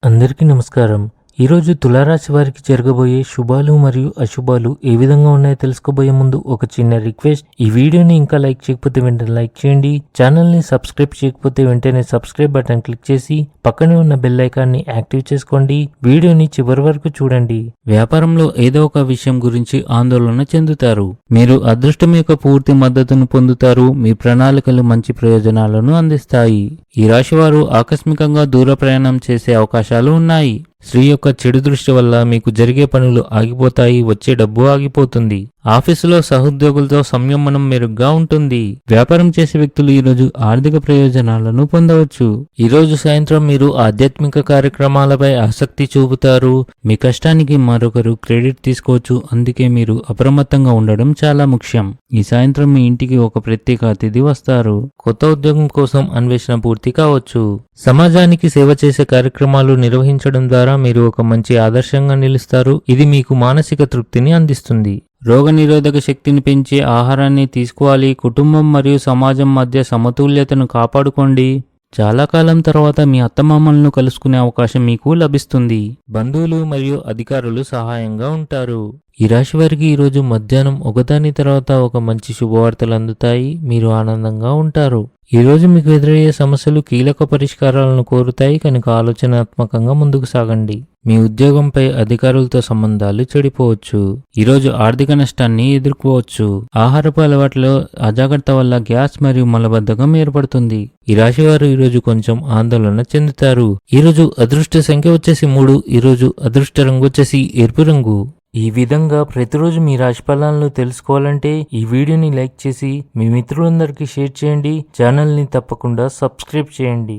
అందరికీ నమస్కారం. ఈరోజు తులారాశి వారికి జరగబోయే శుభాలు మరియు అశుభాలు ఏ విధంగా ఉన్నాయో తెలుసుకోబోయే ముందు ఒక చిన్న రిక్వెస్ట్. ఈ వీడియోని ఇంకా లైక్ చేయకపోతే వెంటనే లైక్ చేయండి. ఛానల్ని సబ్స్క్రైబ్ చేయకపోతే వెంటనే సబ్స్క్రైబ్ బటన్ క్లిక్ చేసి పక్కనే ఉన్న బెల్ ఐకాన్ని యాక్టివ్ చేసుకోండి. వీడియోని చివరి వరకు చూడండి. వ్యాపారంలో ఏదో ఒక విషయం గురించి ఆందోళన చెందుతారు. మీరు అదృష్టం యొక్క పూర్తి మద్దతును పొందుతారు. మీ ప్రణాళికలు మంచి ప్రయోజనాలను అందిస్తాయి. ఈ రాశి వారు ఆకస్మికంగా దూర ప్రయాణం చేసే అవకాశాలు ఉన్నాయి. స్త్రీ యొక్క చెడు దృష్టి వల్ల మీకు జరిగే పనులు ఆగిపోతాయి. వచ్చే డబ్బు ఆగిపోతుంది. ఆఫీసులో సహోద్యోగులతో సంయమనం మెరుగ్గా ఉంటుంది. వ్యాపారం చేసే వ్యక్తులు ఈరోజు ఆర్థిక ప్రయోజనాలను పొందవచ్చు. ఈరోజు సాయంత్రం మీరు ఆధ్యాత్మిక కార్యక్రమాలపై ఆసక్తి చూపుతారు. మీ కష్టానికి మరొకరు క్రెడిట్ తీసుకోవచ్చు. అందుకే మీరు అప్రమత్తంగా ఉండడం చాలా ముఖ్యం. ఈ సాయంత్రం మీ ఇంటికి ఒక ప్రత్యేక అతిథి వస్తారు. కొత్త ఉద్యోగం కోసం అన్వేషణ పూర్తి కావచ్చు. సమాజానికి సేవ చేసే కార్యక్రమాలు నిర్వహించడం ద్వారా మీరు ఒక మంచి ఆదర్శంగా నిలుస్తారు. ఇది మీకు మానసిక తృప్తిని అందిస్తుంది. రోగనిరోధక శక్తిని పెంచే ఆహారాన్ని తీసుకోవాలి. కుటుంబం మరియు సమాజం మధ్య సమతుల్యతను కాపాడుకోండి. చాలా కాలం తర్వాత మీ అత్తమామలను కలుసుకునే అవకాశం మీకు లభిస్తుంది. బంధువులు మరియు అధికారులు సహాయంగా ఉంటారు. ఈ రాశి వారికి ఈరోజు మధ్యాహ్నం ఒకదాని తర్వాత ఒక మంచి శుభవార్తలు అందుతాయి. మీరు ఆనందంగా ఉంటారు. ఈ రోజు మీకు ఎదురయ్యే సమస్యలు కీలక పరిష్కారాలను కోరుతాయి కనుక ఆలోచనాత్మకంగా ముందుకు సాగండి. మీ ఉద్యోగంపై అధికారులతో సంబంధాలు చెడిపోవచ్చు. ఈరోజు ఆర్థిక నష్టాన్ని ఎదుర్కోవచ్చు. ఆహారపు అలవాట్లో అజాగ్రత్త వల్ల గ్యాస్ మరియు మలబద్ధకం ఏర్పడుతుంది. ఈ రాశి వారు ఈరోజు కొంచెం ఆందోళన చెందుతారు. ఈరోజు అదృష్ట సంఖ్య వచ్చేసి 3. ఈరోజు అదృష్ట రంగు వచ్చేసి ఎరుపు రంగు. ఈ విధంగా ప్రతిరోజు మీ రాశి ఫలాలను తెలుసుకోవాలంటే ఈ వీడియోని లైక్ చేసి మీ మిత్రులందరికీ షేర్ చేయండి. ఛానల్ని తప్పకుండా సబ్స్క్రైబ్ చేయండి.